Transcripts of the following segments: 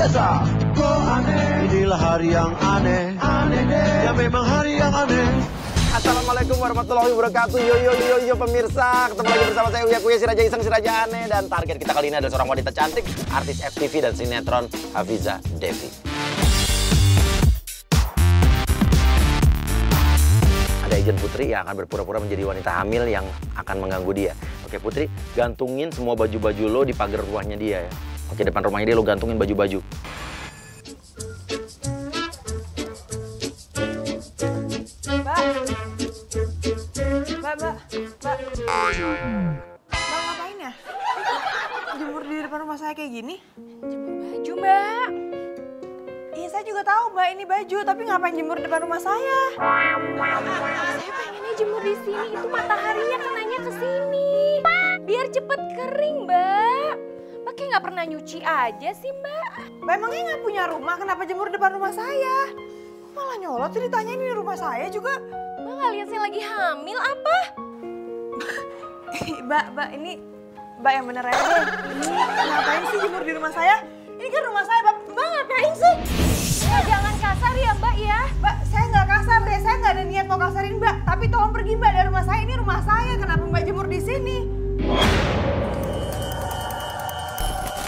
biasa. Kok aneh? Inilah hari yang aneh. Aneh deh. Ya memang hari yang aneh. Assalamualaikum warahmatullahi wabarakatuh. Yo pemirsa, ketemu lagi bersama saya Uya Kuya, si Raja Iseng, si Raja Aneh. Dan target kita kali ini adalah seorang wanita cantik, artis FTV dan sinetron Hafiza Devi. Ada agent Putri yang akan berpura-pura menjadi wanita hamil yang akan mengganggu dia. Oke Putri, gantungin semua baju-baju lo di pagar rumahnya dia ya. Oke, depan rumahnya dia lo gantungin baju-baju. Mbak ngapain ya? Jemur di depan rumah saya kayak gini? Jemur baju, Mbak. Iya, saya juga tahu Mbak ini baju, tapi ngapain jemur di depan rumah saya? Saya pengennya jemur di sini, itu mataharinya kenanya ke sini. Biar cepet kering, Mbak. Mbak kayak nggak pernah nyuci aja sih, Mbak. Mbak emangnya nggak punya rumah, kenapa jemur di depan rumah saya? Malah nyolot sih ditanya ini rumah saya juga. Mbak nggak lihat saya lagi hamil apa? Mbak ini Mbak yang bener aja deh. Ini ngapain sih jemur di rumah saya? Ini kan rumah saya, Mbak ngapain sih? Ya, jangan kasar ya, Mbak ya. Mbak, saya nggak kasar deh, saya nggak ada niat mau kasarin Mbak. Tapi tolong pergi Mbak dari rumah saya, ini rumah saya. Kenapa Mbak jemur di sini?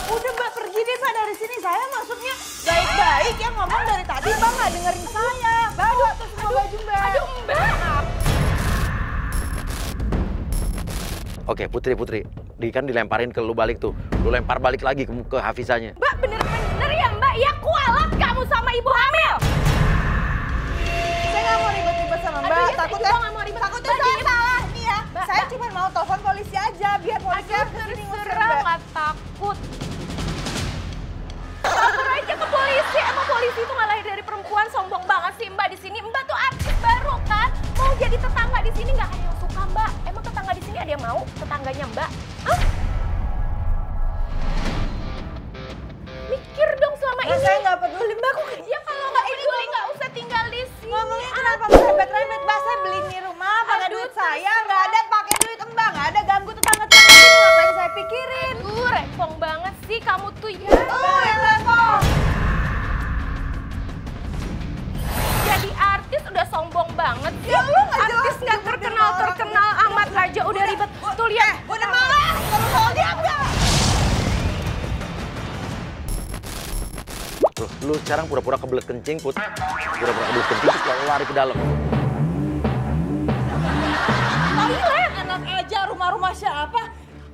Udah Mbak pergi deh Mbak dari sini. Saya maksudnya baik-baik ya ngomong dari tadi Mbak nggak dengerin saya. Bawa tuh semua baju Mbak. Aduh, Mbak. Oke Putri, kan dilemparin ke lu balik tuh. Lu lempar balik lagi ke Hafizanya. Mbak bener-bener ya, Mbak. Ya kualat kamu sama ibu hamil. Saya nggak mau ribet-ribet sama Mbak. Aduh, ya, takutnya saya nggak mau ribet. takutnya Mbak, saya diem. salah nih ya. Mbak, Saya Mbak. cuma mau telepon polisi aja biar polisi Aduh, terserah, nggak takut. Lapor aja ke polisi. Emang polisi itu nggak lahir dari perempuan, sombong banget sih Mbak di sini. Mbak tuh artis baru kan, mau jadi tetangga di sini nggak ada yang suka Mbak. Emang tetangga di sini ada yang mau tetangganya Mbak? Hah? Mikir dong selama Mbak, ini. saya nggak peduli Mbak. Ya kalau nggak peduli nggak usah tinggal di sini. Ngomongnya kenapa merembet-rembet Mbak? Saya beli di rumah pakai Aduh, duit saya, nggak ada pakai duit Mbak, nggak ada ganggu tetangga-tetangga ini. Ngapain saya pikirin? Aduh, rempong banget sih kamu tuh ya. Oh, yang repot. Jadi artis udah sombong banget sih. Ya, lu nggak jelas artis nggak jemur di rumah orang. terkenal amat aja udah ribet. Tuh lihat. Udah marah, kalau mau diam nggak? Lu sekarang pura-pura kebelet kencing, Put. Pura-pura kebelet kencing terus lalu lari ke dalam. Toilet enak aja, rumah-rumah siapa?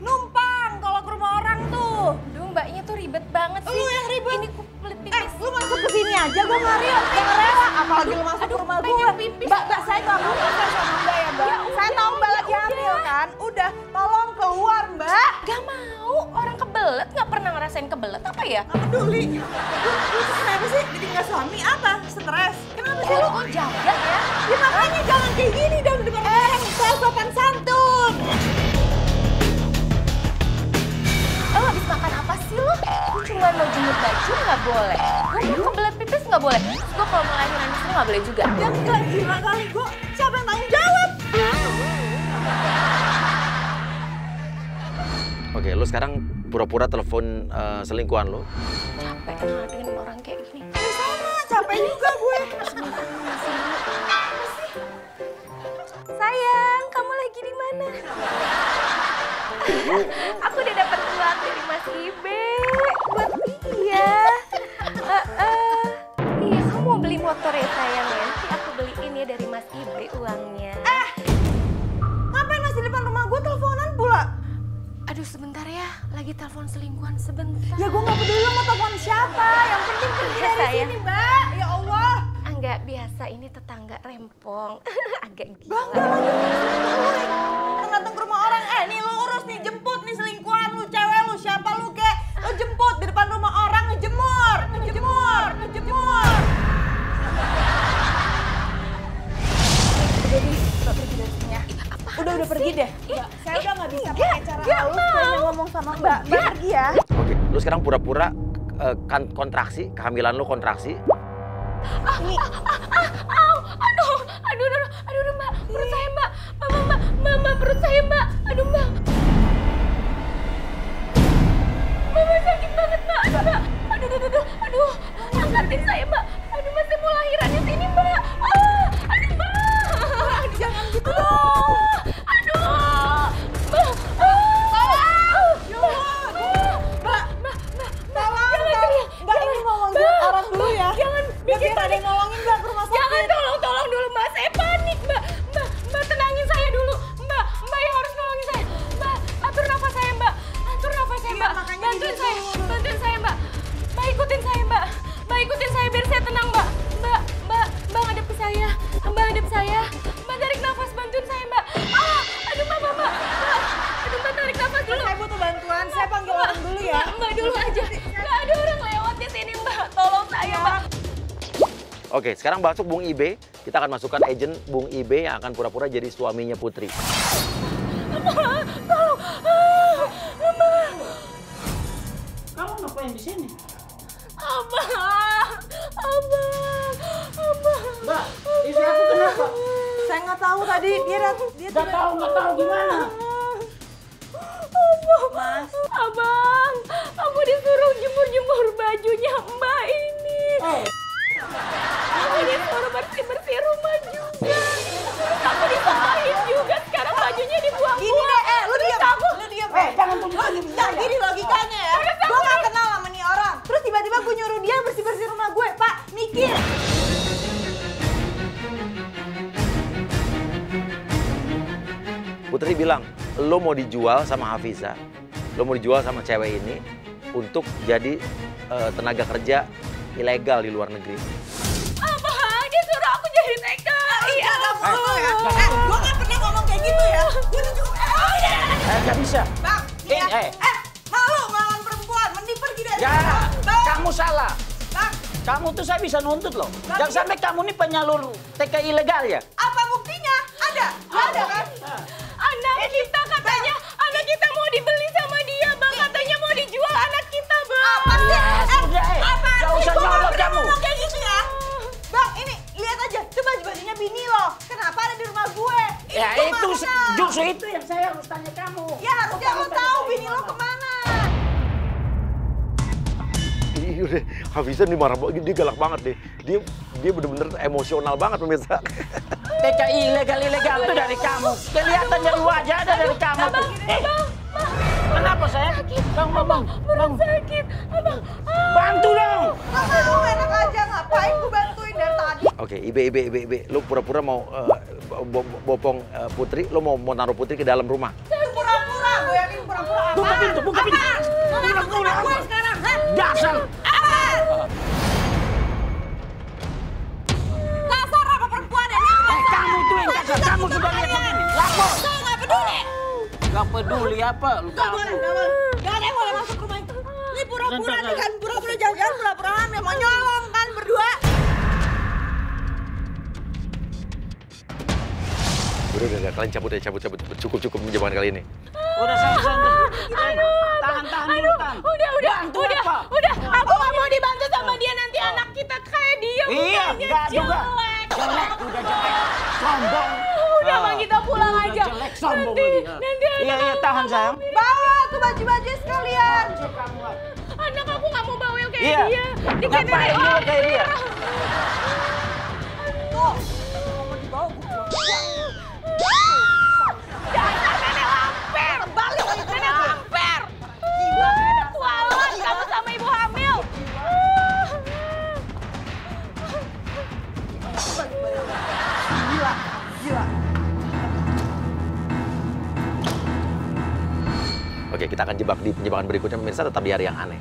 Numpang kalau ke rumah orang tuh. Aduh, mbaknya tuh ribet banget sih. Lu yang ribet. Ini kulit pipis. Lu masuk ke sini aja, gue Mario. Jangan rela, apalagi lu masuk ke rumah gue. pengen pipis. Mbak, saya nggak mau makan sama Mbak ya, Mbak. Ya Saya udah, tahu Mbak ya lagi hamil udah. kan. Udah, tolong keluar, Mbak. Gak mau, orang kebelet nggak pernah ngerasain kebelet apa ya? Nggak peduli. Lu tuh kenapa sih? Ditinggal suami apa? Stres? Kenapa sih lu? Oh, jaga ya. Ya makanya jangan kayak gini dong di depan orang. Saya sopan santun. Lo habis makan apa sih lo? Lo cuma mau jemur baju nggak boleh. Gue mau kebelet pipis nggak boleh. Gue kalau mau lahiran di sini nggak boleh juga. Ya enggak, gila kali gue. Siapa yang tanggung jawab? Oke, lu sekarang pura-pura telepon selingkuhan lu. Capek ngadengin orang kayak gini. Ya sama, capek juga gue. Sayang, kamu lagi di mana? Aku udah dapat uang dari Mas Ibe buat dia. Iya, kamu mau beli motor ya sayang ya? Nanti aku beliin ya dari Mas Ibe uangnya. Ngapain masih di depan rumah gue teleponan pula? Aduh sebentar ya, lagi telepon selingkuhan sebentar. Ya gue gak peduli mau telepon siapa. Yang penting pergi Ya, dari sayang. sini, Mbak. Ya Allah. Enggak biasa, ini tetangga rempong. Agak gila. Bangga lagi. Datang ke rumah orang. Nih lu urus nih, jemput nih selingkuhan lu, cewek lu, siapa lu kek. Lu jemput di depan rumah orang, ngejemur. Ngejemur. Ngejemur. Jadi, Mbak pergi dari sini ya. Udah pergi deh. Mbak, saya udah gak bisa pakai cara halus kayak ngomong sama Mbak. Mbak pergi ya. Oke, lu sekarang pura-pura kontraksi, kehamilan lu kontraksi. Ini. Aduh, Mbak, perut saya Mbak, Mbak, perut saya Mbak, aduh Mbak, Mama sakit banget Mbak, aduh, Oke, sekarang masuk Bung Ibe. Kita akan masukkan agent Bung Ibe yang akan pura-pura jadi suaminya Putri. Kamu ngapain di sini? Abang. Mbak, istri aku kenapa? Saya nggak tahu tadi dia Nggak tahu gimana? Abang, aku disuruh jemur bajunya Mbak ini. Aku disuruh bersih rumah juga. Aku disampahin juga, sekarang bajunya dibuang-buang. Gini deh, lu diam. Lu diam. Jangan tunjuk-tunjuk Nah, gini logikanya ya. Gue nggak kenal sama nih orang. Terus tiba-tiba gue nyuruh dia bersih rumah gue. Pak, mikir. Putri bilang, lo mau dijual sama Hafiza, lo mau dijual sama cewek ini untuk jadi tenaga kerja ilegal di luar negeri. Abang, dia suruh aku jadi TKI. Gue nggak pernah ngomong kayak gitu ya. Gue tuh cukup. Nggak bisa. Bang, ya. Malu ngelawan perempuan. Mending pergi dari Ya, sini. Bang. kamu salah. Bang, Kamu tuh saya bisa nuntut loh. Jangan sampai kamu nih penyalur TKI ilegal ya. apa buktinya? Ada? Nggak ada kan? Anak kita katanya, anak kita mau dibeli sama dia, Bang. Katanya mau dijual anak kita, Bang. Apa sih? Sudah, Apaan nggak sih? usah Gua nggak nyolot pernah kamu. ngomong kayak gitu ya. Bang, ini lihat aja. Itu baju-bajunya bini loh. Kenapa ada di rumah gue? Ya gua itu nggak kenal. justru itu yang saya harus tanya kamu. Ya harusnya lo tahu bini lo kemana. Iya deh, Hafiza nih marah banget, dia galak banget deh. Dia bener-bener emosional banget pemirsa. TKI ilegal itu dari kamu. Kelihatan dari wajah ada dari kamu. Kenapa saya? Bang. Sakit, Abang. Bantu dong. Masa lu enak aja ngapain gue bantuin dari tadi? Oke, Ibe. Lu pura-pura mau bopong Putri, lu mau naruh Putri ke dalam rumah. Pura-pura, gue yakin pura-pura apa? Buka pintu. Pura-pura gue sekarang, ha? Dasar. Kasar apa perempuan ya? Kamu tuh yang dasar. Kamu sudah lihat begini. Lapor. Saya nggak peduli. Gak peduli apa lu Nggak tahu. boleh, nggak boleh. Nggak ada yang boleh masuk rumah itu. Ini pura-pura nih kan, pura-pura jalan-jalan, pura-pura hamil. Mau nyolong kan berdua. Udah, kalian cabut. Cukup menjaman kali ini. Udah saya. Tahan dulu. Udah. Aku nggak mau dibantu sama dia, nanti anak kita kayak dia. Iya, mukanya enggak juga. jelek. Udah jelek. Sombong. Udah, Bang, kita pulang Udah aja. jelek, sombong Nanti lagi. Iya, tahan sayang. Bawa tuh baju-baju sekalian. anak aku nggak mau bawel kayak Iya. dia. Ngapain dia kayak dia? Tuh. Mau dibawa gue buang. Dasar nenek lamper. Balik lagi ke Nenek gue. lamper. Gila, dasar. Kualat kamu sama ibu hamil. Gila. Oke, kita akan jebak di penjebakan berikutnya pemirsa, tetap di hari yang aneh.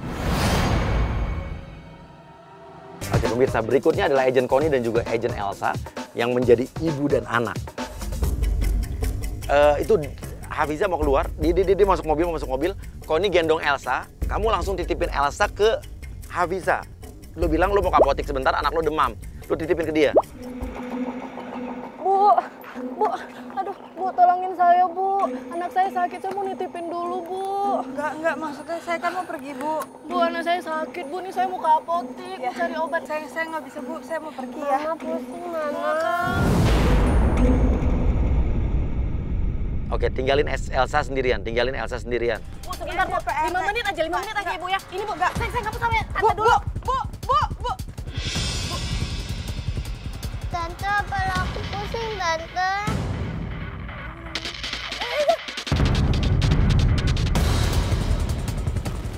Oke pemirsa, berikutnya adalah Agent Connie dan juga Agent Elsa yang menjadi ibu dan anak. Itu Hafiza mau keluar, dia masuk mobil, Connie gendong Elsa, kamu langsung titipin Elsa ke Hafiza. Lu bilang lu mau ke apotek sebentar, anak lu demam, lu titipin ke dia. Bu, tolongin saya, Bu. Anak saya sakit, saya mau nitipin dulu, Bu. Enggak, maksudnya saya kan mau pergi, Bu. Bu, anak saya sakit, Bu. Nih saya mau ke apotek, mau cari obat. Saya nggak bisa, Bu. Saya mau pergi ya. Mama pusing, Mama. Oke, tinggalin Elsa sendirian. Bu, sebentar, Bu. 5 menit aja, Ibu ya. Ini, Bu. Saya nggak sama Bu, Tante dulu. Bu. Tante, kepala aku pusing, Tante.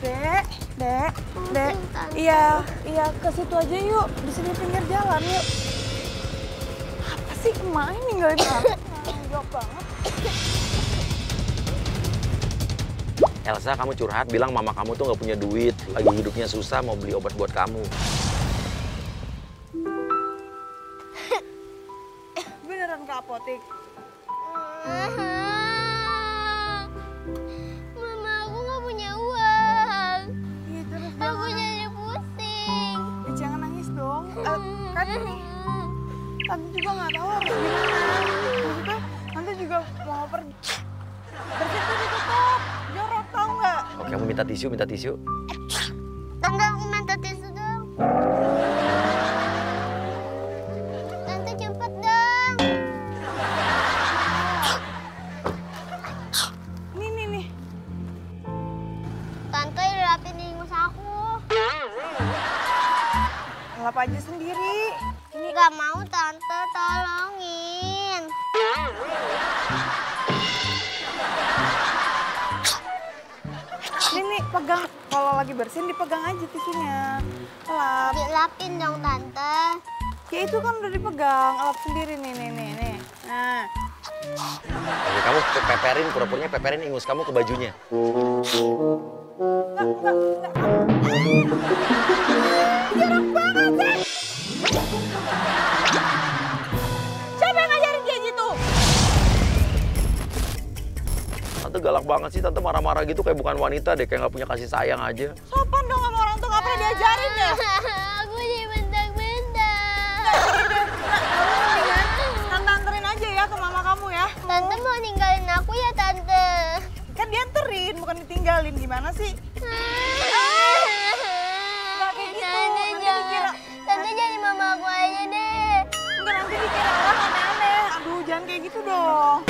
Dek. Tante. Iya, ke situ aja yuk. Di sini pinggir jalan yuk. Apa sih emak ini ninggalin aku? Jawab banget. Elsa, kamu curhat, bilang mama kamu tuh nggak punya duit, lagi hidupnya susah, mau beli obat buat kamu. Beneran ke apotek. Mama, aku nggak punya uang. Iya, terus Aku jadi pusing. jangan nangis dong. Kan kan? Tante juga nggak tahu harus gimana. Maksudnya tante juga mau pergi. Berarti tuh ditutup, jorok tau nggak? Oke, kamu minta tisu, minta tisu. Tante, aku minta tisu dong. Tante cepet dong. Nih. Tante rapin ingus aku. Lap aja sendiri. Gak mau tante, tolongin. Nih, pegang. Kalau lagi bersihin dipegang aja tisunya. Lap. Dilapin dong tante. Ya itu kan udah dipegang, lap sendiri nih. Nah. Oke, kamu peperin, pura-puranya peperin ingus kamu ke bajunya. Enggak. Jorok banget sih. Siapa yang ngajarin kayak gitu? Tante galak banget sih, tante marah-marah gitu kayak bukan wanita deh, kayak nggak punya kasih sayang aja. Sopan dong sama orang tua, nggak pernah diajarin ya? Aku dibentak-bentak. Tante anterin aja ya ke mama kamu ya. Tante mau ninggalin aku ya tante. Kan dianterin, bukan ditinggalin. Gimana sih? Tante jadi mama aku aja deh. Enggak, nanti dikira orang aneh-aneh. Aduh, jangan kayak gitu dong.